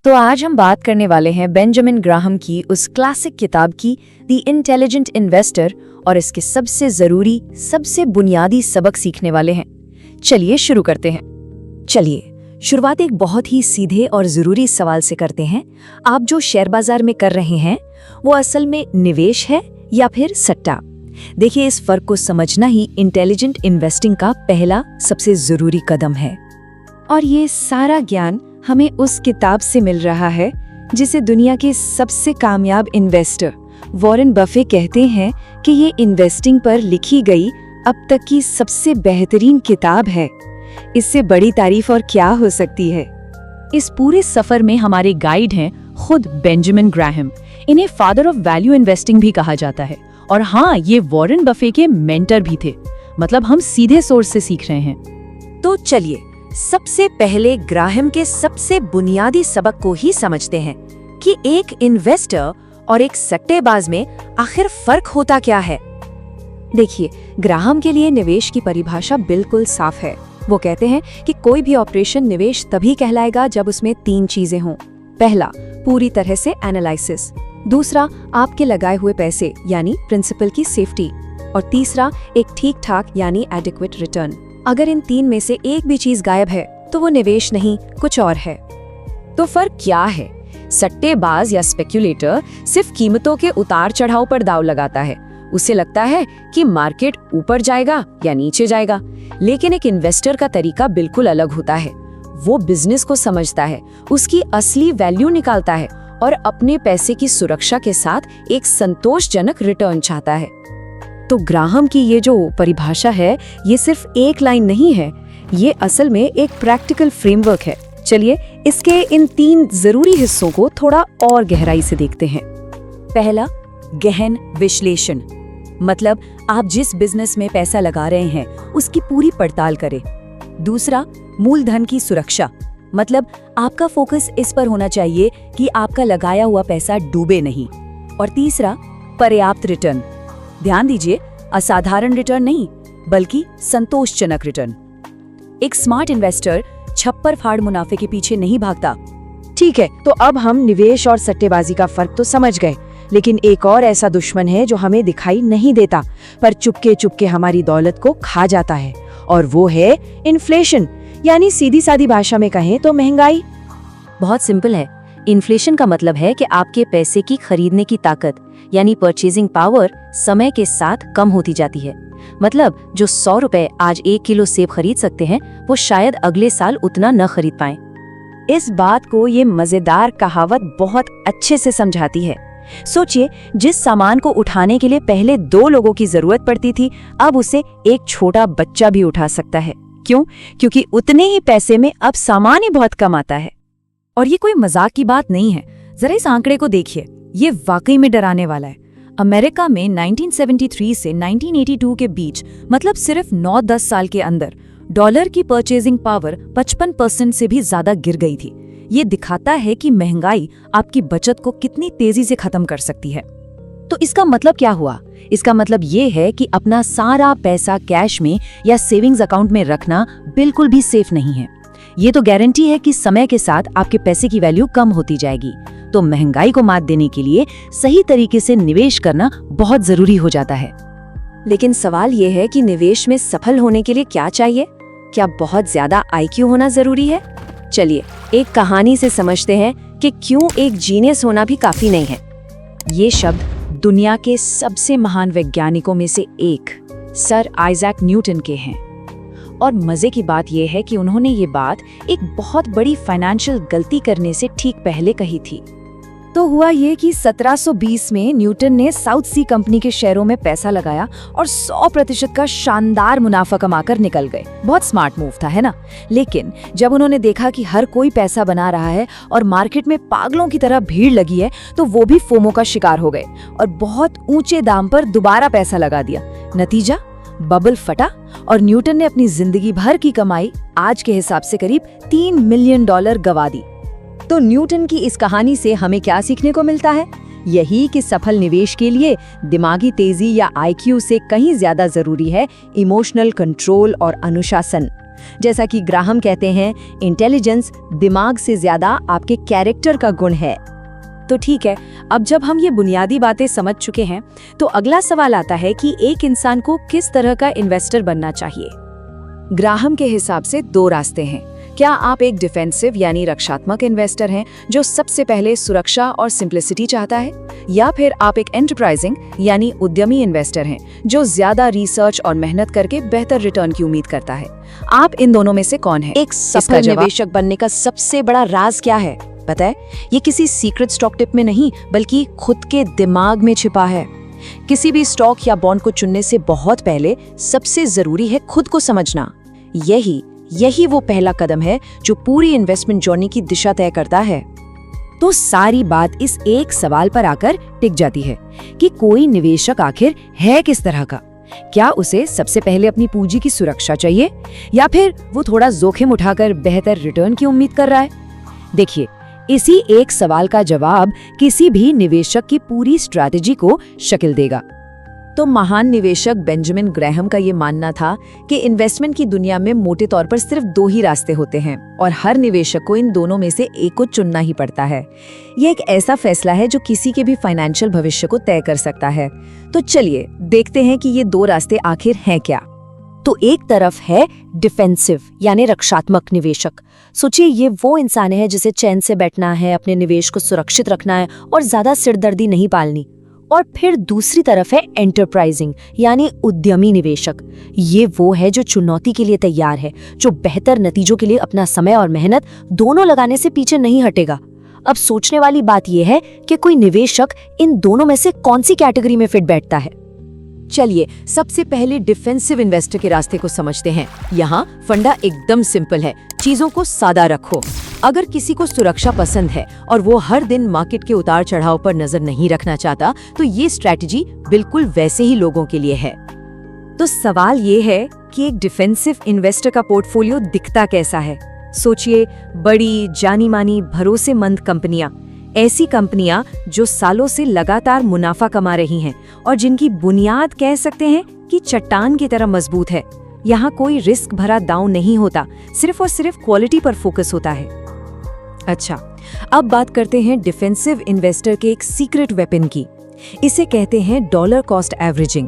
तो आज हम बात करने वाले हैं बेंजामिन ग्राहम की उस क्लासिक किताब की द इंटेलिजेंट इन्वेस्टर और इसके सबसे जरूरी सबसे बुनियादी सबक सीखने वाले हैं। चलिए शुरू करते हैं। चलिए शुरुआत एक बहुत ही सीधे और जरूरी सवाल से करते हैं। आप जो शेयर बाजार में कर रहे हैं वो असल में निवेश है या फिर सट्टा? देखिए, इस फर्क को समझना ही इंटेलिजेंट इन्वेस्टिंग का पहला सबसे जरूरी कदम है। और ये सारा ज्ञान हमें उस किताब से मिल रहा है जिसे दुनिया के सबसे कामयाब इन्वेस्टर वॉरेन बफे कहते हैं कि ये इन्वेस्टिंग पर लिखी गई अब तक की सबसे बेहतरीन किताब है। इससे बड़ी तारीफ और क्या हो सकती है। इस पूरे सफर में हमारे गाइड हैं खुद बेंजामिन ग्राहम। इन्हें फादर ऑफ वैल्यू इन्वेस्टिंग भी कहा जाता है। और हाँ, ये वॉरेन बफे के मेंटर भी थे। मतलब हम सीधे सोर्स से सीख रहे हैं। तो चलिए सबसे पहले ग्राहम के सबसे बुनियादी सबक को ही समझते हैं कि एक इन्वेस्टर और एक सट्टेबाज में आखिर फर्क होता क्या है। देखिए, ग्राहम के लिए निवेश की परिभाषा बिल्कुल साफ है। वो कहते हैं कि कोई भी ऑपरेशन निवेश तभी कहलाएगा जब उसमें 3 चीजें हों। पहला, पूरी तरह से एनालिसिस। दूसरा, आपके लगाए हुए पैसे यानी प्रिंसिपल की सेफ्टी। और तीसरा, एक ठीक ठाक यानी एडिक्वेट रिटर्न। अगर इन 3 में से एक भी चीज गायब है तो वो निवेश नहीं, कुछ और है। तो फर्क क्या है? सट्टेबाज या स्पेक्युलेटर सिर्फ कीमतों के उतार चढ़ाव पर दांव लगाता है। उसे लगता है कि मार्केट ऊपर जाएगा या नीचे जाएगा। लेकिन एक इन्वेस्टर का तरीका बिल्कुल अलग होता है। वो बिजनेस को समझता है, उसकी असली वैल्यू निकालता है और अपने पैसे की सुरक्षा के साथ एक संतोषजनक रिटर्न चाहता है। तो ग्राहम की ये जो परिभाषा है, ये सिर्फ एक लाइन नहीं है, ये असल में एक प्रैक्टिकल फ्रेमवर्क है। चलिए इसके इन 3 जरूरी हिस्सों को थोड़ा और गहराई से देखते हैं। पहला, गहन विश्लेषण। मतलब आप जिस बिजनेस में पैसा लगा रहे हैं उसकी पूरी पड़ताल करें। दूसरा, मूलधन की सुरक्षा। मतलब आपका फोकस इस पर होना चाहिए कि आपका लगाया हुआ पैसा डूबे नहीं। और तीसरा, पर्याप्त रिटर्न। ध्यान दीजिए, असाधारण रिटर्न नहीं बल्कि संतोषजनक रिटर्न। एक स्मार्ट इन्वेस्टर छप्पर फाड़ मुनाफे के पीछे नहीं भागता। ठीक है, तो अब हम निवेश और सट्टेबाजी का फर्क तो समझ गए, लेकिन एक और ऐसा दुश्मन है जो हमें दिखाई नहीं देता पर चुपके चुपके हमारी दौलत को खा जाता है, और वो है इन्फ्लेशन, यानी सीधी सादी भाषा में कहें तो महंगाई। बहुत सिंपल है। इन्फ्लेशन का मतलब है कि आपके पैसे की खरीदने की ताकत यानी परचेजिंग पावर समय के साथ कम होती जाती है। मतलब जो 100 रुपए आज 1 किलो सेब खरीद सकते हैं वो शायद अगले साल उतना न खरीद पाएं। इस बात को ये मजेदार कहावत बहुत अच्छे से समझाती है। सोचिए, जिस सामान को उठाने के लिए पहले 2 लोगों की जरूरत पड़ती थी, अब उसे एक छोटा बच्चा भी उठा सकता है। क्यों? क्योंकि उतने ही पैसे में अब सामान ही बहुत कम आता है। और ये कोई मजाक की बात नहीं है। जरा इस आंकड़े को देखिए, ये वाकई में डराने वाला है। अमेरिका में 1973 से 1982 के बीच, मतलब सिर्फ 9-10 साल के अंदर, डॉलर की परचेजिंग पावर 55% से भी ज्यादा गिर गई थी। ये दिखाता है कि महंगाई आपकी बचत को कितनी तेजी से खत्म कर सकती है। तो इसका मतलब क्या हुआ? इसका मतलब ये है कि अपना सारा पैसा कैश में या सेविंग्स अकाउंट में रखना बिल्कुल भी सेफ नहीं है। ये तो गारंटी है कि समय के साथ आपके पैसे की वैल्यू कम होती जाएगी। तो महंगाई को मात देने के लिए सही तरीके से निवेश करना बहुत जरूरी हो जाता है। लेकिन सवाल ये है कि निवेश में सफल होने के लिए क्या चाहिए? क्या बहुत ज्यादा IQ होना जरूरी है? चलिए एक कहानी से समझते हैं कि क्यों एक जीनियस होना भी काफी नहीं है। ये शब्द दुनिया के सबसे महान वैज्ञानिकों में से एक सर आइजैक न्यूटन के हैं। और मजे की बात यह है कि उन्होंने ये बात एक बहुत बड़ी फाइनेंशियल गलती करने से ठीक पहले कही थी। तो हुआ ये कि 1720 में न्यूटन ने साउथ सी कंपनी के शेयरों में पैसा लगाया और 100% का शानदार मुनाफा कमाकर निकल गए। बहुत स्मार्ट मूव था, है ना? लेकिन जब उन्होंने देखा कि हर कोई पैसा बना रहा है और मार्केट में पागलों की तरह भीड़ लगी है, तो वो भी फोमो का शिकार हो गए और बहुत ऊंचे दाम पर दोबारा पैसा लगा दिया। नतीजा, बबल फटा और न्यूटन ने अपनी जिंदगी भर की कमाई, आज के हिसाब से करीब $3 मिलियन गवा दी। तो न्यूटन की इस कहानी से हमें क्या सीखने को मिलता है? यही कि सफल निवेश के लिए दिमागी तेजी या IQ से कहीं ज्यादा जरूरी है इमोशनल कंट्रोल और अनुशासन। जैसा कि ग्राहम कहते हैं, इंटेलिजेंस दिमाग से ज्यादा आपके कैरेक्टर का गुण है। तो ठीक है, अब जब हम ये बुनियादी बातें समझ चुके हैं, तो अगला सवाल आता है कि एक इंसान को किस तरह का इन्वेस्टर बनना चाहिए। ग्राहम के हिसाब से दो रास्ते हैं। क्या आप एक डिफेंसिव यानी रक्षात्मक इन्वेस्टर हैं जो सबसे पहले सुरक्षा और सिंप्लिसिटी चाहता है, या फिर आप एक एंटरप्राइजिंग यानी उद्यमी इन्वेस्टर हैं जो ज्यादा रिसर्च और मेहनत करके बेहतर रिटर्न की उम्मीद करता है। आप इन दोनों में से कौन है? एक सफल निवेशक बनने का सबसे बड़ा राज क्या है पता है? ये किसी सीक्रेट स्टॉक टिप में नहीं, बल्कि खुद के दिमाग में छिपा है। किसी भी स्टॉक या बॉन्ड को चुनने से बहुत पहले सबसे जरूरी है खुद को समझना। यही वो पहला कदम है जो पूरी इन्वेस्टमेंट जर्नी की दिशा तय करता है। तो सारी बात इस एक सवाल पर आकर टिक जाती है कि कोई निवेशक आखिर है किस तरह का। क्या उसे सबसे पहले अपनी पूंजी की सुरक्षा चाहिए, या फिर वो थोड़ा जोखिम उठाकर बेहतर रिटर्न की उम्मीद कर रहा है? देखिए, इसी एक सवाल का जवाब किसी भी निवेशक की पूरी स्ट्रैटेजी को शक्ल देगा। तो महान निवेशक बेंजामिन ग्रैहम का ये मानना था कि इन्वेस्टमेंट की दुनिया में मोटे तौर पर सिर्फ दो ही रास्ते होते हैं और हर निवेशक को इन दोनों में से एक को चुनना ही पड़ता है। ये एक ऐसा फैसला है जो किसी के भी फाइनेंशियल भविष्य को तय कर सकता है। तो चलिए देखते हैं कि ये दो रास्ते आखिर हैं क्या। तो एक तरफ है डिफेंसिव यानी रक्षात्मक निवेशक। सोचिए, ये वो इंसान है जिसे चैन से बैठना है, अपने निवेश को सुरक्षित रखना है और ज्यादा सिरदर्दी नहीं पालनी। और फिर दूसरी तरफ है एंटरप्राइजिंग यानी उद्यमी निवेशक। ये वो है जो चुनौती के लिए तैयार है, जो बेहतर नतीजों के लिए अपना समय और मेहनत दोनों लगाने से पीछे नहीं हटेगा। अब सोचने वाली बात यह है कि कोई निवेशक इन दोनों में से कौन सी कैटेगरी में फिट बैठता है। चलिए सबसे पहले डिफेंसिव इन्वेस्टर के रास्ते को समझते हैं। यहाँ फंडा एकदम सिंपल है, चीजों को सादा रखो। अगर किसी को सुरक्षा पसंद है और वो हर दिन मार्केट के उतार चढ़ाव पर नजर नहीं रखना चाहता, तो ये स्ट्रैटेजी बिल्कुल वैसे ही लोगों के लिए है। तो सवाल ये है कि एक डिफेंसिव इन्वेस्टर का पोर्टफोलियो दिखता कैसा है। सोचिए, बड़ी जानी मानी भरोसेमंद कंपनियां, ऐसी कंपनियां जो सालों से लगातार मुनाफा कमा रही हैं और जिनकी बुनियाद कह सकते हैं कि चट्टान की तरह मजबूत है। यहाँ कोई रिस्क भरा दांव नहीं होता, सिर्फ और सिर्फ क्वालिटी पर फोकस होता है। अच्छा, अब बात करते हैं डिफेंसिव इन्वेस्टर के एक सीक्रेट वेपन की। इसे कहते हैं डॉलर कॉस्ट एवरेजिंग।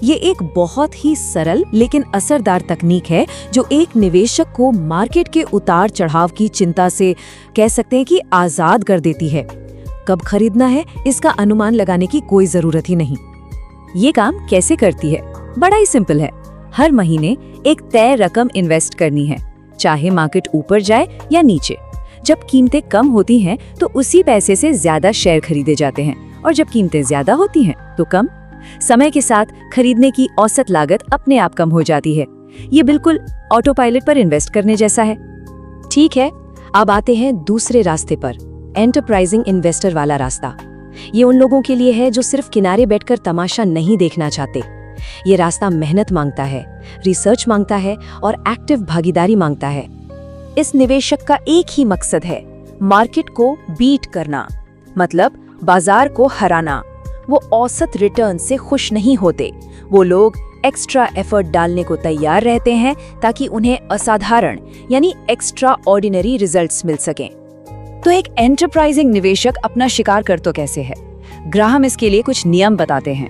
ये एक बहुत ही सरल लेकिन असरदार तकनीक है जो एक निवेशक को मार्केट के उतार चढ़ाव की चिंता से कह सकते हैं कि आजाद कर देती है। कब खरीदना है इसका अनुमान लगाने की कोई जरूरत ही नहीं। ये काम कैसे करती है? बड़ा ही सिंपल है। हर महीने एक तय रकम इन्वेस्ट करनी है, चाहे मार्केट ऊपर जाए या नीचे। जब कीमतें कम होती हैं तो उसी पैसे से ज्यादा शेयर खरीदे जाते हैं, और जब कीमतें ज्यादा होती हैं तो कम। समय के साथ खरीदने की औसत लागत अपने आप कम हो जाती है। ये बिल्कुल ऑटो पायलट पर इन्वेस्ट करने जैसा है। ठीक है, अब आते हैं दूसरे रास्ते पर, एंटरप्राइजिंग इन्वेस्टर वाला रास्ता। ये उन लोगों के लिए है जो सिर्फ किनारे बैठकर तमाशा नहीं देखना चाहते। ये रास्ता मेहनत मांगता है, रिसर्च मांगता है और एक्टिव भागीदारी मांगता है। इस निवेशक का एक ही मकसद है, मार्केट को बीट करना, मतलब बाजार को हराना। वो औसत रिटर्न से खुश नहीं होते। वो लोग एक्स्ट्रा एफर्ट डालने को तैयार रहते हैं ताकि उन्हें असाधारण यानी एक्स्ट्रा ऑर्डिनरी रिजल्ट्स मिल सकें। तो एक एंटरप्राइजिंग निवेशक अपना शिकार कर तो कैसे है? ग्राहम इसके लिए कुछ नियम बताते हैं।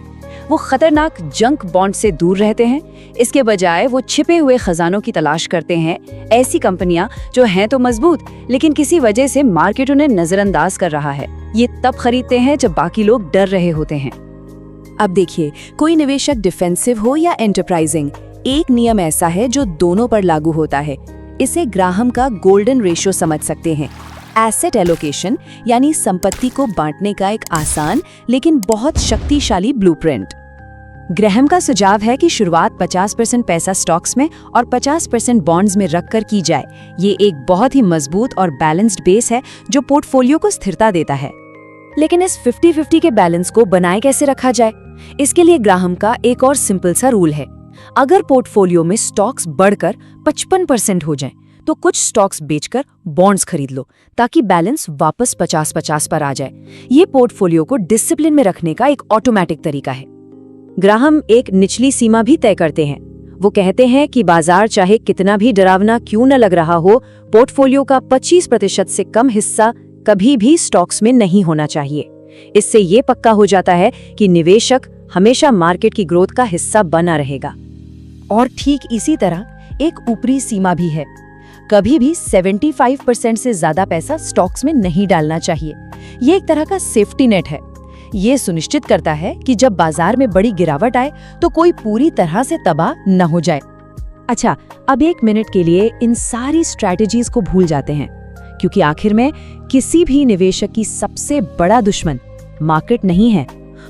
वो खतरनाक जंक बॉन्ड से दूर रहते हैं। इसके बजाय वो छिपे हुए खजानों की तलाश करते हैं, ऐसी कंपनियां जो हैं तो मजबूत लेकिन किसी वजह से मार्केट उन्हें नजरअंदाज कर रहा है। ये तब खरीदते हैं जब बाकी लोग डर रहे होते हैं। अब देखिए, कोई निवेशक डिफेंसिव हो या एंटरप्राइजिंग, एक नियम ऐसा है जो दोनों पर लागू होता है। इसे ग्राहम का गोल्डन रेशियो समझ सकते हैं। एसेट एलोकेशन यानी संपत्ति को बांटने का एक आसान लेकिन बहुत शक्तिशाली ब्लूप्रिंट। ग्राहम का सुझाव है कि शुरुआत 50% पैसा स्टॉक्स में और 50% बॉन्ड्स में रखकर की जाए। ये एक बहुत ही मजबूत और बैलेंस्ड बेस है जो पोर्टफोलियो को स्थिरता देता है। लेकिन इस 50-50 के बैलेंस को बनाए कैसे रखा जाए? इसके लिए ग्राहम का एक और सिंपल सा रूल है। अगर पोर्टफोलियो में स्टॉक्स बढ़कर 55% हो जाएं, तो कुछ स्टॉक्स बेचकर बॉन्ड्स खरीद लो ताकि बैलेंस वापस 50-50 पर आ जाए। ये पोर्टफोलियो को डिसिप्लिन में रखने का एक ऑटोमेटिक तरीका है। ग्राहम एक निचली सीमा भी तय करते हैं। वो कहते हैं कि बाजार चाहे कितना भी डरावना क्यों न लग रहा हो, पोर्टफोलियो का 25% से कम हिस्सा कभी भी स्टॉक्स में नहीं होना चाहिए। इससे ये पक्का हो जाता है कि निवेशक हमेशा मार्केट की ग्रोथ का हिस्सा बना रहेगा। और ठीक इसी तरह एक ऊपरी सीमा भी है। कभी भी 75% से ज्यादा पैसा स्टॉक्स में नहीं डालना चाहिए। ये एक तरह का सेफ्टी नेट है। ये सुनिश्चित करता है कि जब बाजार में बड़ी गिरावट आए तो कोई पूरी तरह से तबाह न हो जाए। अच्छा, अब 1 मिनट के लिए इन सारी स्ट्रैटेजीज को भूल जाते हैं, क्योंकि आखिर में किसी भी निवेशक की सबसे बड़ा दुश्मन मार्केट नहीं है।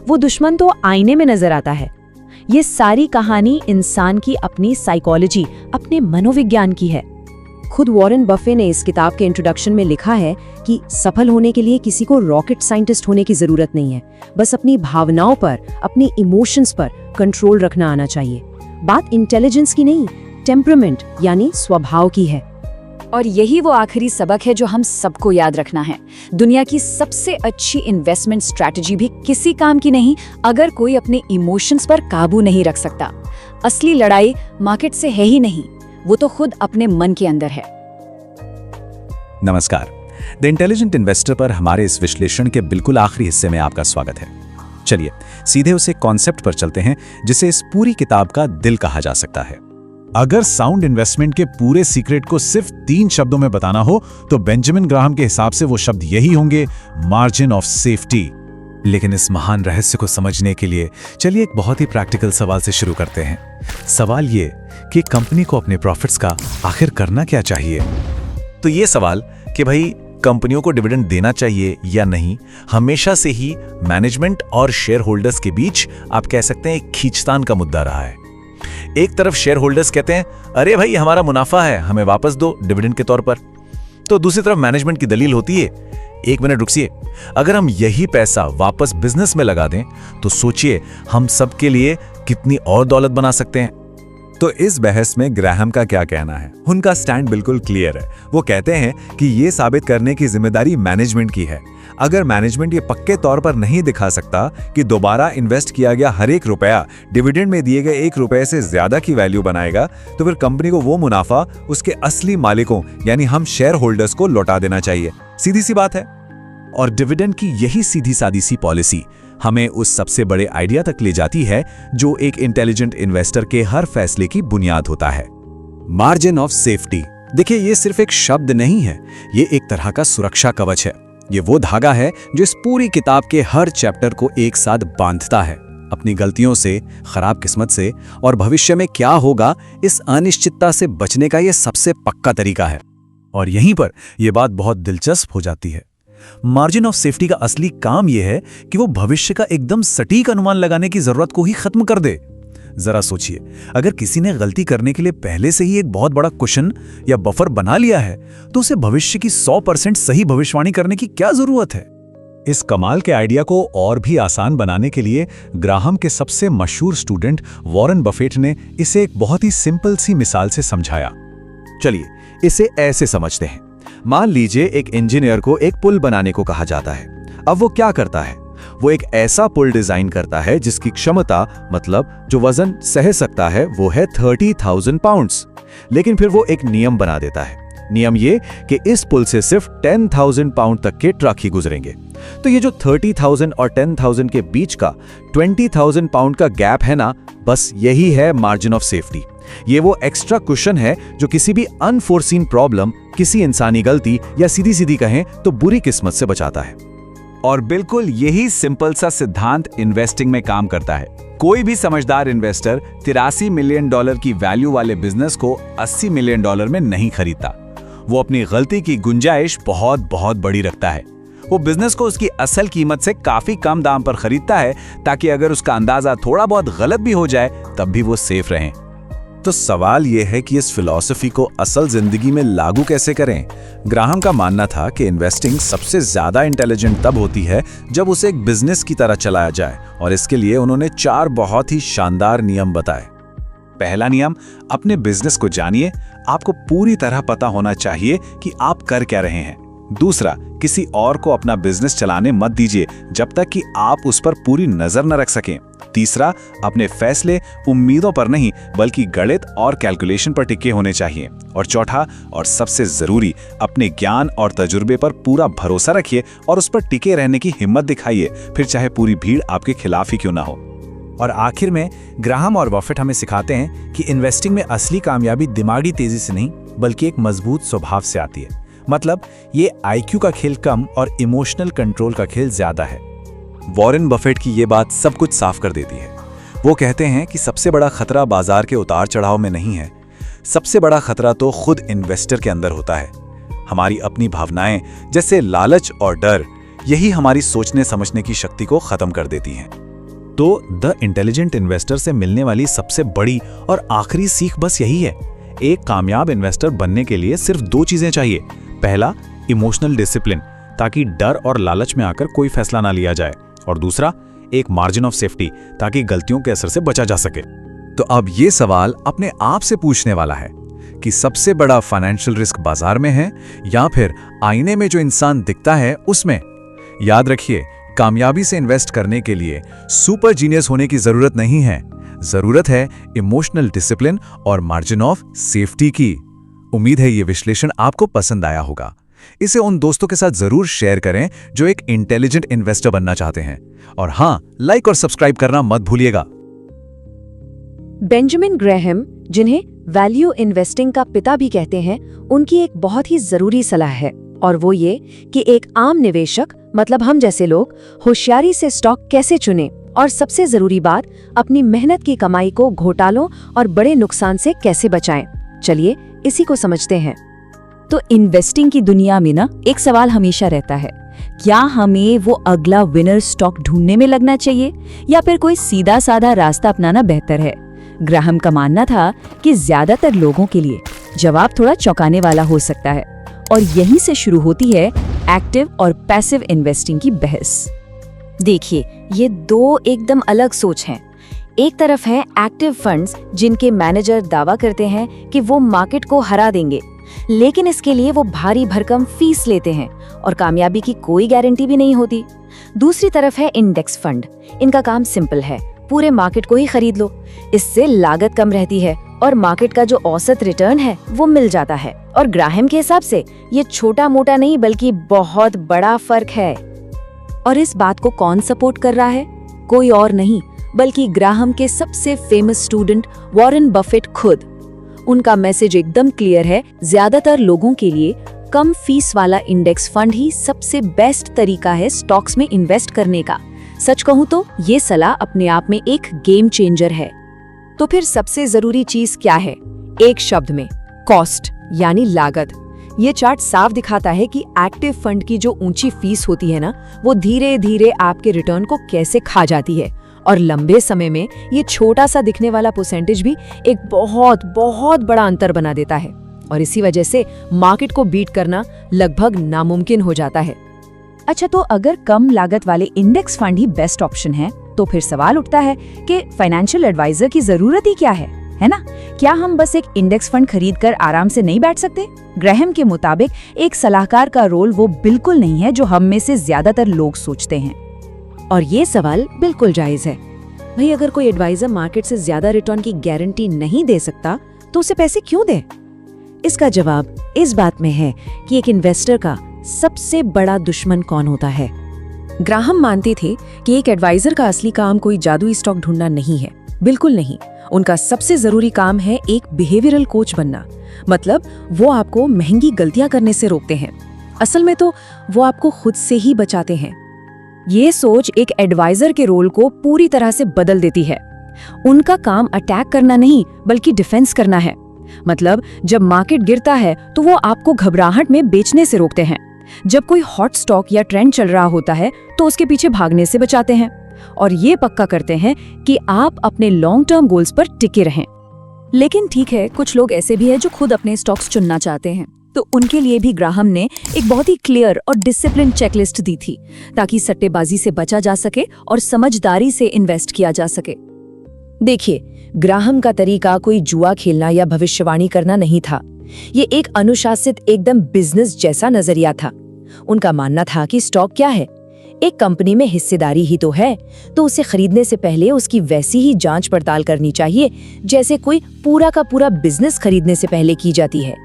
वो दुश्मन तो आईने में नजर आता है। ये सारी कहानी इंसान की अपनी साइकोलॉजी, अपने मनोविज्ञान की है। खुद वॉरेन बफे ने इस किताब के इंट्रोडक्शन में लिखा है कि सफल होने के लिए किसी को रॉकेट साइंटिस्ट होने की जरूरत नहीं है, बस अपनी भावनाओं पर, अपनी इमोशंस पर कंट्रोल रखना आना चाहिए। बात इंटेलिजेंस की नहीं, टेम्परामेंट यानी स्वभाव की है। और यही वो आखिरी सबक है जो हम सबको याद रखना है। दुनिया की सबसे अच्छी इन्वेस्टमेंट स्ट्रैटेजी भी किसी काम की नहीं अगर कोई अपने इमोशंस पर काबू नहीं रख सकता। असली लड़ाई मार्केट से है ही नहीं, वो तो खुद अपने मन के अंदर है। नमस्कार, द इंटेलिजेंट इन्वेस्टर पर हमारे इस विश्लेषण के बिल्कुल आखिरी हिस्से में आपका स्वागत है। चलिए सीधे उसे कॉन्सेप्ट पर चलते हैं जिसे इस पूरी किताब का दिल कहा जा सकता है। अगर साउंड इन्वेस्टमेंट के पूरे सीक्रेट को सिर्फ 3 शब्दों में बताना हो तो बेंजामिन ग्राहम के हिसाब से वो शब्द यही होंगे, मार्जिन ऑफ सेफ्टी। लेकिन इस महान रहस्य को समझने के लिए चलिए एक बहुत ही प्रैक्टिकल सवाल से शुरू करते हैं। सवाल ये कि कंपनी को अपने प्रॉफिट्स का आखिर करना क्या चाहिए। तो ये सवाल कि भाई कंपनियों को डिविडेंड देना चाहिए या नहीं, हमेशा से ही मैनेजमेंट और शेयर होल्डर्स के बीच आप कह सकते हैं एक खींचतान का मुद्दा रहा है। एक तरफ शेयर होल्डर्स कहते हैं अरे भाई हमारा मुनाफा है, हमें वापस दो डिविडेंड के तौर पर। तो दूसरी तरफ मैनेजमेंट की दलील होती है, 1 मिनट रुकिए, अगर हम यही पैसा वापस बिजनेस में लगा दें तो सोचिए हम सबके लिए कितनी और दौलत बना सकते हैं। तो इस बहस में ग्राहम का क्या कहना है? उनका स्टैंड बिल्कुल क्लियर है। वो कहते हैं कि ये साबित करने की जिम्मेदारी मैनेजमेंट की है। अगर मैनेजमेंट ये पक्के तौर पर नहीं दिखा सकता कि दोबारा इन्वेस्ट किया गया हर एक रुपया डिविडेंड में दिए गए 1 रुपये से ज्यादा की वैल्यू बनाएगा, तो फिर कंपनी को वो मुनाफा उसके असली मालिकों यानी हम शेयर होल्डर्स को लौटा देना चाहिए। सीधी सी बात है। और डिविडेंड की यही सीधी सादी सी पॉलिसी हमें उस सबसे बड़े आइडिया तक ले जाती है जो एक इंटेलिजेंट इन्वेस्टर के हर फैसले की बुनियाद होता है, मार्जिन ऑफ सेफ्टी। देखिए, ये सिर्फ एक शब्द नहीं है, ये एक तरह का सुरक्षा कवच है। ये वो धागा है जो इस पूरी किताब के हर चैप्टर को एक साथ बांधता है। अपनी गलतियों से, खराब किस्मत से और भविष्य में क्या होगा इस अनिश्चितता से बचने का ये सबसे पक्का तरीका है। और यहीं पर यह बात बहुत दिलचस्प हो जाती है। मार्जिन ऑफ सेफ्टी का असली काम यह है कि वो भविष्य का एकदम सटीक अनुमान लगाने की जरूरत को ही खत्म कर दे। जरा सोचिए, अगर किसी ने गलती करने के लिए पहले से ही एक बहुत बड़ा कुशन या बफर बना लिया है तो उसे भविष्य की 100% सही भविष्यवाणी करने की क्या जरूरत है। इस कमाल के आइडिया को और भी आसान बनाने के लिए ग्राहम के सबसे मशहूर स्टूडेंट वॉरेन बफेट ने इसे एक बहुत ही सिंपल सी मिसाल से समझाया। चलिए इसे ऐसे समझते हैं। मान लीजिए एक इंजीनियर को एक पुल बनाने को कहा जाता है। अब वो क्या करता है? वो एक ऐसा पुल डिजाइन करता है जिसकी क्षमता, मतलब जो वजन सह सकता है, वो है 30,000 पाउंड्स। लेकिन फिर वो एक नियम बना देता है। नियम ये कि इस पुल से सिर्फ 10,000 पाउंड तक के ट्रक ही गुजरेंगे। तो ये जो 30,000 और 10,000 के बीच का 20,000 पाउंड का गैप है ना, बस यही है मार्जिन ऑफ सेफ्टी। ये वो एक्स्ट्रा कुशन है जो किसी भी अनफोर्सीन प्रॉब्लम, किसी इंसानी गलती या सीधी सीधी कहें तो बुरी किस्मत से बचाता है। और बिल्कुल यही सिंपल सा सिद्धांत इन्वेस्टिंग में काम करता है। कोई भी समझदार इन्वेस्टर $83 मिलियन की वैल्यू वाले बिजनेस को $80 मिलियन में नहीं खरीदता। वो अपनी गलती की गुंजाइश बहुत बहुत बड़ी रखता है। वो बिजनेस को उसकी असल कीमत से काफी कम दाम पर खरीदता है ताकि अगर उसका अंदाजा थोड़ा बहुत गलत भी हो जाए तब भी वो सेफ रहें। तो सवाल यह है कि इस फिलॉसफी को असल जिंदगी में लागू कैसे करें। ग्राहम का मानना था कि इन्वेस्टिंग सबसे ज्यादा इंटेलिजेंट तब होती है जब उसे एक बिजनेस की तरह चलाया जाए, और इसके लिए उन्होंने 4 बहुत ही शानदार नियम बताए। पहला नियम, अपने बिजनेस को जानिए। आपको पूरी तरह पता होना चाहिए कि आप कर क्या रहे हैं। दूसरा, किसी और को अपना बिजनेस चलाने मत दीजिए जब तक कि आप उस पर पूरी नजर न रख सकें। तीसरा, अपने फैसले उम्मीदों पर नहीं बल्कि गणित और कैलकुलेशन पर टिके होने चाहिए। और चौथा और सबसे जरूरी, अपने ज्ञान और तजुर्बे पर पूरा भरोसा रखिए और उस पर टिके रहने की हिम्मत दिखाइए, फिर चाहे पूरी भीड़ आपके खिलाफ ही क्यों ना हो। और आखिर में ग्राहम और बफेट हमें सिखाते हैं कि इन्वेस्टिंग में असली कामयाबी दिमागी तेजी से नहीं बल्कि एक मजबूत स्वभाव से आती है। मतलब ये आईक्यू का खेल कम और इमोशनल कंट्रोल का खेल ज्यादा है। वॉरेन बफेट की ये बात सब कुछ साफ कर देती है। वो कहते हैं कि सबसे बड़ा खतरा बाजार के उतार चढ़ाव में नहीं है, सबसे बड़ा खतरा तो खुद इन्वेस्टर के अंदर होता है। हमारी अपनी भावनाएं जैसे लालच और डर, यही हमारी सोचने समझने की शक्ति को खत्म कर देती हैं। तो द इंटेलिजेंट इन्वेस्टर से मिलने वाली सबसे बड़ी और आखिरी सीख बस यही है, एक कामयाब इन्वेस्टर बनने के लिए सिर्फ 2 चीजें चाहिए। पहला, इमोशनल डिसिप्लिन, ताकि डर और लालच में आकर कोई फैसला ना लिया जाए, और दूसरा, एक मार्जिन ऑफ सेफ्टी, ताकि गलतियों के असर से बचा जा सके। तो अब ये सवाल अपने आप से पूछने वाला है कि सबसे बड़ा फाइनेंशियल रिस्क बाजार में है या फिर आईने में जो इंसान दिखता है उसमें? याद रखिए, कामयाबी से इन्वेस्ट करने के लिए सुपर जीनियस होने की जरूरत नहीं है, जरूरत है इमोशनल डिसिप्लिन और मार्जिन ऑफ सेफ्टी की। उम्मीद है ये विश्लेषण आपको पसंद आया होगा। इसे उन दोस्तों के साथ जरूर शेयर करें जो एक इंटेलिजेंट इन्वेस्टर बनना चाहते हैं। और हाँ, लाइक और सब्सक्राइब करना मत भूलिएगा। बेंजामिन ग्राहम, जिन्हें वैल्यू इन्वेस्टिंग का पिता भी कहते हैं, उनकी एक बहुत ही जरूरी सलाह है, और वो ये कि एक आम निवेशक मतलब हम जैसे लोग होशियारी से स्टॉक कैसे चुनें, और सबसे जरूरी बात, अपनी मेहनत की कमाई को घोटालों और बड़े नुकसान से कैसे बचाएं। चलिए इसी को समझते हैं। तो इन्वेस्टिंग की दुनिया में ना एक सवाल हमेशा रहता है, क्या हमें वो अगला विनर स्टॉक ढूंढने में लगना चाहिए या फिर कोई सीधा साधा रास्ता अपनाना बेहतर है? ग्राहम का मानना था कि ज्यादातर लोगों के लिए जवाब थोड़ा चौंकाने वाला हो सकता है, और यहीं से शुरू होती है एक्टिव और पैसिव इन्वेस्टिंग की बहस। देखिए, ये 2 एकदम अलग सोच हैं। एक तरफ है एक्टिव फंड्स, जिनके मैनेजर दावा करते हैं कि वो मार्केट को हरा देंगे, लेकिन इसके लिए वो भारी भरकम फीस लेते हैं और कामयाबी की कोई गारंटी भी नहीं होती। दूसरी तरफ है इंडेक्स फंड। इनका काम सिंपल है, पूरे मार्केट को ही खरीद लो। इससे लागत कम रहती है और मार्केट का जो औसत रिटर्न है वो मिल जाता है। और ग्राहम के हिसाब से ये छोटा मोटा नहीं बल्कि बहुत बड़ा फर्क है। और इस बात को कौन सपोर्ट कर रहा है? कोई और नहीं बल्कि ग्राहम के सबसे फेमस स्टूडेंट वॉरेन बफेट खुद। उनका मैसेज एकदम क्लियर है, ज्यादातर लोगों के लिए कम फीस वाला इंडेक्स फंड ही सबसे बेस्ट तरीका है स्टॉक्स में इन्वेस्ट करने का। सच कहूं तो ये सलाह अपने आप में एक गेम चेंजर है। तो फिर सबसे जरूरी चीज क्या है? एक शब्द में, कॉस्ट यानी लागत। ये चार्ट साफ दिखाता है कि एक्टिव फंड की जो ऊंची फीस होती है ना, वो धीरे धीरे आपके रिटर्न को कैसे खा जाती है, और लंबे समय में ये छोटा सा दिखने वाला परसेंटेज भी एक बहुत बहुत बड़ा अंतर बना देता है। और इसी वजह से मार्केट को बीट करना लगभग नामुमकिन हो जाता है। अच्छा, तो अगर कम लागत वाले इंडेक्स फंड ही बेस्ट ऑप्शन है, तो फिर सवाल उठता है कि फाइनेंशियल एडवाइजर की जरूरत ही क्या है ना? क्या हम बस एक इंडेक्स फंड खरीद कर आराम से नहीं बैठ सकते? ग्राहम के मुताबिक एक सलाहकार का रोल वो बिल्कुल नहीं है जो हम में से ज्यादातर लोग सोचते हैं। और ये सवाल बिल्कुल जायज है। भाई, अगर कोई एडवाइजर मार्केट से ज्यादा रिटर्न की गारंटी नहीं दे सकता तो उसे पैसे क्यों दे? इसका जवाब इस बात में है कि एक इन्वेस्टर का सबसे बड़ा दुश्मन कौन होता है। ग्राहम मानते थे कि एक एडवाइजर का असली काम कोई जादुई स्टॉक ढूंढना नहीं है, बिल्कुल नहीं। उनका सबसे जरूरी काम है एक बिहेवियरल कोच बनना। मतलब वो आपको महंगी गलतियां करने से रोकते हैं। असल में तो वो आपको खुद से ही बचाते हैं। ये सोच एक एडवाइजर के रोल को पूरी तरह से बदल देती है। उनका काम अटैक करना नहीं बल्कि डिफेंस करना है। मतलब जब मार्केट गिरता है तो वो आपको घबराहट में बेचने से रोकते हैं। जब कोई हॉट स्टॉक या ट्रेंड चल रहा होता है तो उसके पीछे भागने से बचाते हैं, और ये पक्का करते हैं कि आप अपने लॉन्ग टर्म गोल्स पर टिके रहें। लेकिन ठीक है, कुछ लोग ऐसे भी हैं जो खुद अपने स्टॉक्स चुनना चाहते हैं, तो उनके लिए भी ग्राहम ने एक बहुत ही क्लियर और डिसिप्लिन चेकलिस्ट दी थी, ताकि सट्टेबाजी से बचा जा सके और समझदारी से इन्वेस्ट किया जा सके। देखिए, ग्राहम का तरीका कोई जुआ खेलना या भविष्यवाणी करना नहीं था। ये एक अनुशासित एकदम बिजनेस जैसा नजरिया था। उनका मानना था कि स्टॉक क्या है, एक कंपनी में हिस्सेदारी ही तो है, तो उसे खरीदने से पहले उसकी वैसी ही जांच पड़ताल करनी चाहिए जैसे कोई पूरा का पूरा बिजनेस खरीदने से पहले की जाती है।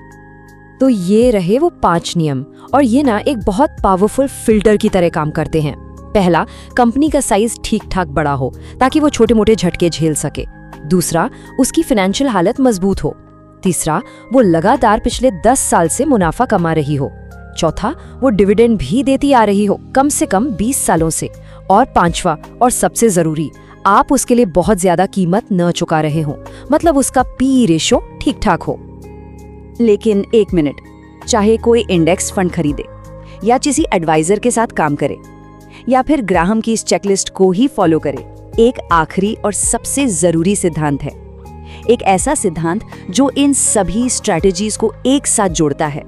तो ये रहे वो 5 नियम, और ये ना एक बहुत पावरफुल फिल्टर की तरह काम करते हैं। पहला, कंपनी का साइज ठीक ठाक बड़ा हो ताकि वो छोटे मोटे झटके झेल सके। दूसरा, उसकी फाइनेंशियल हालत मजबूत हो। तीसरा, वो लगातार पिछले 10 साल से मुनाफा कमा रही हो। चौथा, वो डिविडेंड भी देती आ रही हो कम से कम 20 सालों से। और पांचवा और सबसे जरूरी, आप उसके लिए बहुत ज्यादा कीमत न चुका रहे हो, मतलब उसका पी रेशो ठीक ठाक हो। लेकिन एक मिनट, चाहे कोई इंडेक्स फंड खरीदे या किसी एडवाइजर के साथ काम करे या फिर ग्राहम की इस चेकलिस्ट को ही फॉलो करे, एक आखिरी और सबसे जरूरी सिद्धांत है, एक ऐसा सिद्धांत जो इन सभी स्ट्रैटेजीज को एक साथ जोड़ता है।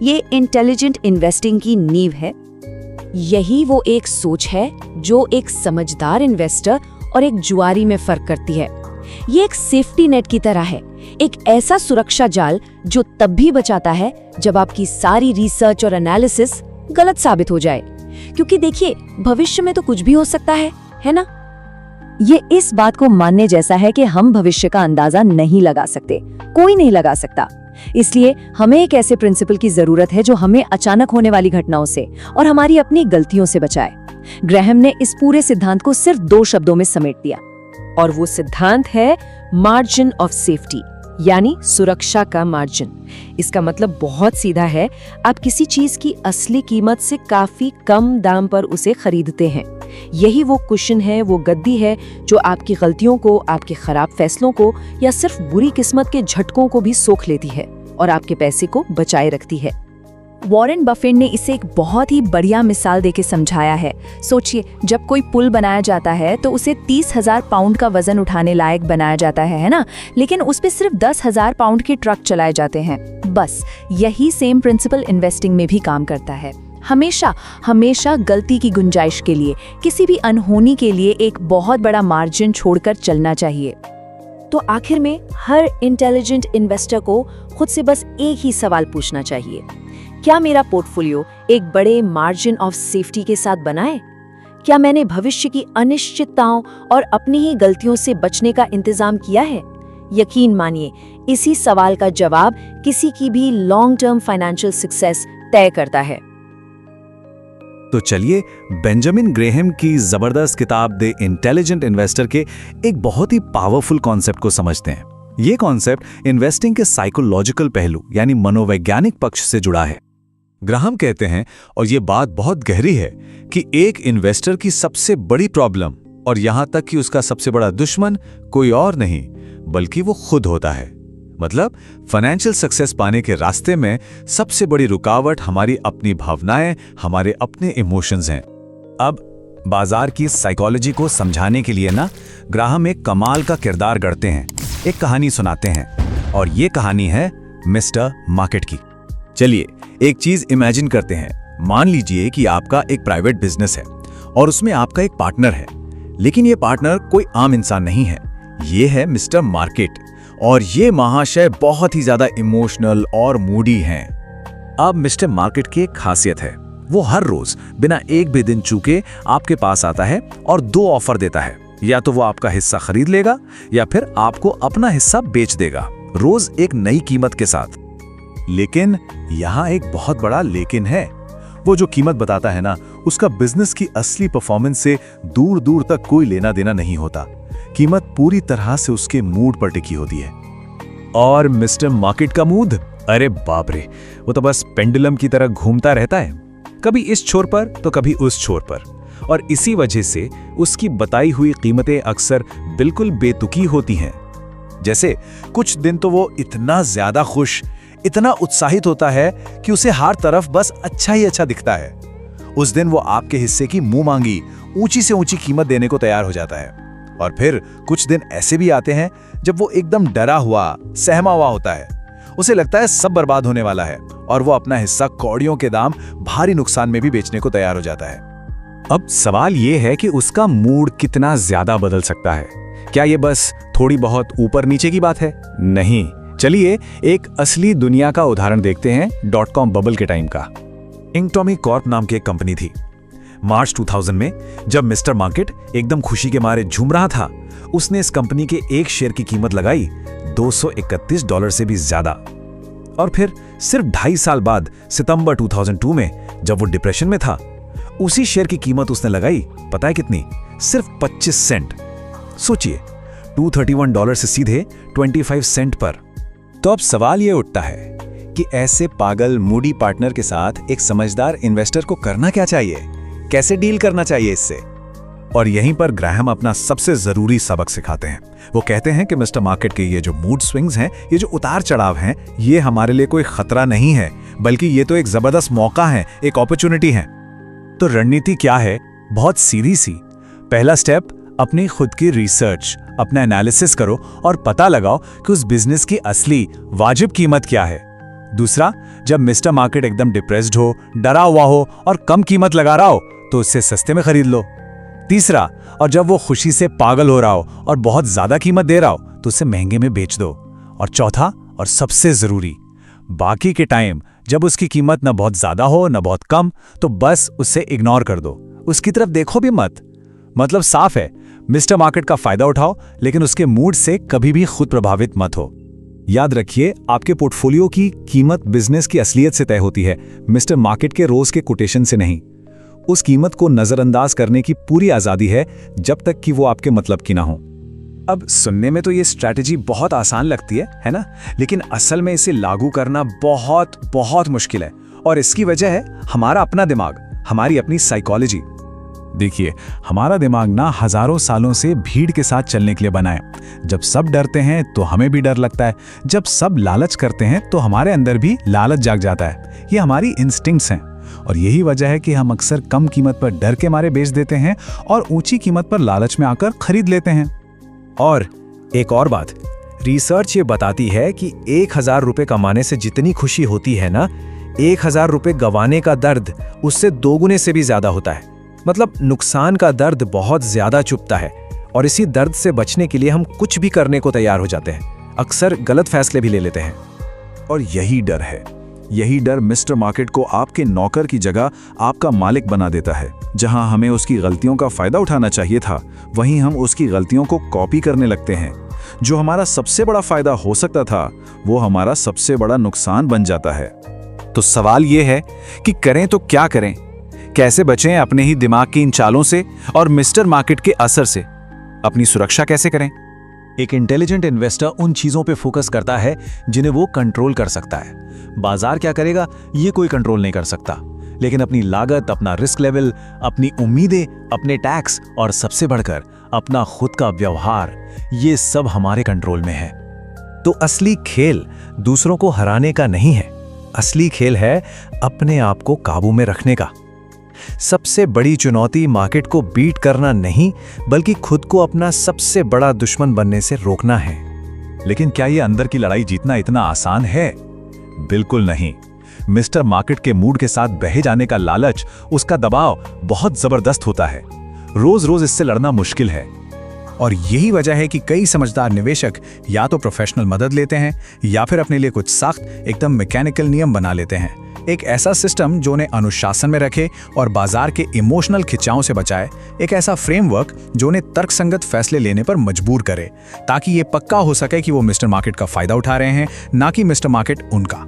ये इंटेलिजेंट इन्वेस्टिंग की नींव है। यही वो एक सोच है जो एक समझदार इन्वेस्टर और एक जुआरी में फर्क करती है। ये एक सेफ्टी नेट की तरह है, एक ऐसा सुरक्षा जाल जो तब भी बचाता है जब आपकी सारी रिसर्च और एनालिसिस गलत साबित हो जाए। क्योंकि देखिए, भविष्य में तो कुछ भी हो सकता है ना? ये इस बात को मानने जैसा है कि हम भविष्य का अंदाजा नहीं लगा सकते, कोई नहीं लगा सकता। इसलिए हमें एक ऐसे प्रिंसिपल की जरूरत है जो हमें अचानक होने वाली घटनाओं से और हमारी अपनी गलतियों से बचाए। ग्रैहम ने इस पूरे सिद्धांत को सिर्फ 2 शब्दों में समेट दिया, और वो सिद्धांत है मार्जिन ऑफ सेफ्टी, यानी सुरक्षा का मार्जिन। इसका मतलब बहुत सीधा है, आप किसी चीज की असली कीमत से काफी कम दाम पर उसे खरीदते हैं। यही वो कुशन है, वो गद्दी है जो आपकी गलतियों को, आपके खराब फैसलों को या सिर्फ बुरी किस्मत के झटकों को भी सोख लेती है और आपके पैसे को बचाए रखती है। वॉरेन बफेट ने इसे एक बहुत ही बढ़िया मिसाल देके समझाया है। सोचिए, जब कोई पुल बनाया जाता है तो उसे 30,000 पाउंड का वजन उठाने लायक बनाया जाता है ना? लेकिन उस पे सिर्फ 10,000 पाउंड के ट्रक चलाए जाते हैं। बस यही सेम प्रिंसिपल इन्वेस्टिंग में भी काम करता है। हमेशा गलती की गुंजाइश के लिए, किसी भी अनहोनी के लिए एक बहुत बड़ा मार्जिन छोड़कर चलना चाहिए। तो आखिर में हर इंटेलिजेंट इन्वेस्टर को खुद से बस एक ही सवाल पूछना चाहिए, क्या मेरा पोर्टफोलियो एक बड़े मार्जिन ऑफ सेफ्टी के साथ बना है? क्या मैंने भविष्य की अनिश्चितताओं और अपनी ही गलतियों से बचने का इंतजाम किया है? यकीन मानिए, इसी सवाल का जवाब किसी की भी लॉन्ग टर्म फाइनेंशियल सक्सेस तय करता है। तो चलिए बेंजामिन ग्रेहम की जबरदस्त किताब द इंटेलिजेंट इन्वेस्टर के एक बहुत ही पावरफुल कॉन्सेप्ट को समझते हैं। ये कॉन्सेप्ट इन्वेस्टिंग के साइकोलॉजिकल पहलू यानी मनोवैज्ञानिक पक्ष से जुड़ा है। ग्राहम कहते हैं, और ये बात बहुत गहरी है, कि एक इन्वेस्टर की सबसे बड़ी प्रॉब्लम और यहां तक कि उसका सबसे बड़ा दुश्मन कोई और नहीं बल्कि वो खुद होता है। मतलब फाइनेंशियल सक्सेस पाने के रास्ते में सबसे बड़ी रुकावट हमारी अपनी भावनाएं, हमारे अपने इमोशंस हैं। अब बाजार की साइकोलॉजी को समझाने के लिए ना ग्राहम एक कमाल का किरदार गढ़ते हैं, एक कहानी सुनाते हैं, और ये कहानी है मिस्टर मार्केट की। चलिए एक चीज इमेजिन करते हैं। मान लीजिए कि आपका एक प्राइवेट बिजनेस है और उसमें आपका एक पार्टनर है, लेकिन ये पार्टनर कोई आम इंसान नहीं है, ये है मिस्टर मार्केट। और ये महाशय बहुत ही ज्यादा इमोशनल और मूडी हैं। अब मिस्टर मार्केट की एक खासियत है, वो हर रोज बिना एक भी दिन चूके आपके पास आता है और 2 ऑफर देता है, या तो वो आपका हिस्सा खरीद लेगा या फिर आपको अपना हिस्सा बेच देगा, रोज एक नई कीमत के साथ। लेकिन यहाँ एक बहुत बड़ा लेकिन है। वो जो कीमत बताता है ना, उसका बिजनेस की असली परफॉर्मेंस से दूर दूर तक कोई लेना देना नहीं होता। कीमत पूरी तरह से उसके मूड पर टिकी होती है। और मिस्टर मार्केट का मूड, अरे बाप रे, वो तो बस पेंडुलम की तरह घूमता रहता है, कभी इस छोर पर तो कभी उस छोर पर। और इसी वजह से उसकी बताई हुई कीमतें अक्सर बिल्कुल बेतुकी होती हैं। जैसे कुछ दिन तो वो इतना ज्यादा खुश, इतना उत्साहित होता है कि उसे हर तरफ बस अच्छा ही अच्छा दिखता है। उस दिन वो आपके हिस्से की मुंह मांगी ऊंची से ऊंची कीमत देने को तैयार हो जाता है। और फिर कुछ दिन ऐसे भी आते हैं जब वो एकदम डरा हुआ, सहमा हुआ होता है। उसे लगता है सब बर्बाद होने वाला है और वो अपना हिस्सा कौड़ियों के दाम भारी नुकसान में भी बेचने को तैयार हो जाता है। अब सवाल ये है कि उसका मूड कितना ज्यादा बदल सकता है। क्या ये बस थोड़ी बहुत ऊपर नीचे की बात है? नहीं। चलिए एक असली दुनिया का उदाहरण देखते हैं, .com बबल के टाइम का। इंगटॉमी कॉर्प नाम की एक कंपनी थी। मार्च 2000 में जब मिस्टर मार्केट एकदम खुशी के मारे झूम रहा था, उसने इस कंपनी के एक शेयर की कीमत लगाई $231 से भी ज्यादा। और फिर सिर्फ 2.5 साल बाद सितंबर 2002 में जब वो डिप्रेशन में था, उसी शेयर की कीमत उसने लगाई, पता है कितनी? सिर्फ 25 सेंट। सोचिए, $231 से सीधे 25 सेंट पर। तो अब सवाल ये उठता है कि ऐसे पागल मूडी पार्टनर के साथ एक समझदार इन्वेस्टर को करना क्या चाहिए, कैसे डील करना चाहिए इससे? और यहीं पर ग्राहम अपना सबसे जरूरी सबक सिखाते हैं। वो कहते हैं कि मिस्टर मार्केट के ये जो मूड स्विंग्स हैं, ये जो उतार चढ़ाव हैं, ये हमारे लिए कोई खतरा नहीं है, बल्कि ये तो एक जबरदस्त मौका है, एक अपॉर्चुनिटी है। तो रणनीति क्या है? बहुत सीधी सी। पहला स्टेप, अपनी खुद की रिसर्च, अपना एनालिसिस करो और पता लगाओ कि उस बिजनेस की असली वाजिब कीमत क्या है। दूसरा, जब मिस्टर मार्केट एकदम डिप्रेस्ड हो, डरा हुआ हो और कम कीमत लगा रहा हो, तो उससे सस्ते में खरीद लो। तीसरा, और जब वो खुशी से पागल हो रहा हो और बहुत ज्यादा कीमत दे रहा हो, तो उसे महंगे में बेच दो। और चौथा और सबसे जरूरी, बाकी के टाइम जब उसकी कीमत न बहुत ज्यादा हो न बहुत कम, तो बस उसे इग्नोर कर दो, उसकी तरफ देखो भी मत। मतलब साफ है, मिस्टर मार्केट का फायदा उठाओ, लेकिन उसके मूड से कभी भी खुद प्रभावित मत हो। याद रखिए, आपके पोर्टफोलियो की कीमत बिजनेस की असलियत से तय होती है, मिस्टर मार्केट के रोज के कोटेशन से नहीं। उस कीमत को नजरअंदाज करने की पूरी आजादी है, जब तक कि वो आपके मतलब की ना हो। अब सुनने में तो ये स्ट्रैटेजी बहुत आसान लगती है ना? लेकिन असल में इसे लागू करना बहुत बहुत मुश्किल है। और इसकी वजह है हमारा अपना दिमाग, हमारी अपनी साइकोलॉजी। देखिए, हमारा दिमाग ना हजारों सालों से भीड़ के साथ चलने के लिए बना है। जब सब डरते हैं तो हमें भी डर लगता है, जब सब लालच करते हैं तो हमारे अंदर भी लालच जाग जाता है। ये हमारी इंस्टिंक्ट्स हैं, और यही वजह है कि हम अक्सर कम कीमत पर डर के मारे बेच देते हैं और ऊंची कीमत पर लालच में आकर खरीद लेते हैं। और एक और बात, रिसर्च ये बताती है कि 1000 रुपए कमाने से जितनी खुशी होती है ना, 1000 रुपए गंवाने का दर्द उससे 2 गुने से भी ज्यादा होता है। मतलब नुकसान का दर्द बहुत ज्यादा चुभता है, और इसी दर्द से बचने के लिए हम कुछ भी करने को तैयार हो जाते हैं, अक्सर गलत फैसले भी ले लेते हैं। और यही डर है, यही डर मिस्टर मार्केट को आपके नौकर की जगह आपका मालिक बना देता है। जहां हमें उसकी गलतियों का फायदा उठाना चाहिए था, वहीं हम उसकी गलतियों को कॉपी करने लगते हैं। जो हमारा सबसे बड़ा फायदा हो सकता था, वो हमारा सबसे बड़ा नुकसान बन जाता है। तो सवाल ये है कि करें तो क्या करें? कैसे बचें अपने ही दिमाग की इन चालों से और मिस्टर मार्केट के असर से? अपनी सुरक्षा कैसे करें? एक इंटेलिजेंट इन्वेस्टर उन चीजों पे फोकस करता है जिन्हें वो कंट्रोल कर सकता है। बाजार क्या करेगा, ये कोई कंट्रोल नहीं कर सकता, लेकिन अपनी लागत, अपना रिस्क लेवल, अपनी उम्मीदें, अपने टैक्स और सबसे बढ़कर अपना खुद का व्यवहार, ये सब हमारे कंट्रोल में है। तो असली खेल दूसरों को हराने का नहीं है, असली खेल है अपने आप को काबू में रखने का। सबसे बड़ी चुनौती मार्केट को बीट करना नहीं, बल्कि खुद को अपना सबसे बड़ा दुश्मन बनने से रोकना है। लेकिन क्या ये अंदर की लड़ाई जीतना इतना आसान है? बिल्कुल नहीं। मिस्टर मार्केट के मूड के साथ बहे जाने का लालच, उसका दबाव बहुत जबरदस्त होता है। रोज रोज इससे लड़ना मुश्किल है। और यही वजह है कि कई समझदार निवेशक या तो प्रोफेशनल मदद लेते हैं या फिर अपने लिए कुछ सख्त, एकदम मैकेनिकल नियम बना लेते हैं। एक ऐसा सिस्टम जो उन्हें अनुशासन में रखे और बाजार के इमोशनल खिंचावों से बचाए। एक ऐसा फ्रेमवर्क जो उन्हें तर्कसंगत फैसले लेने पर मजबूर करे, ताकि ये पक्का हो सके कि वो मिस्टर मार्केट का फायदा उठा रहे हैं, ना कि मिस्टर मार्केट उनका।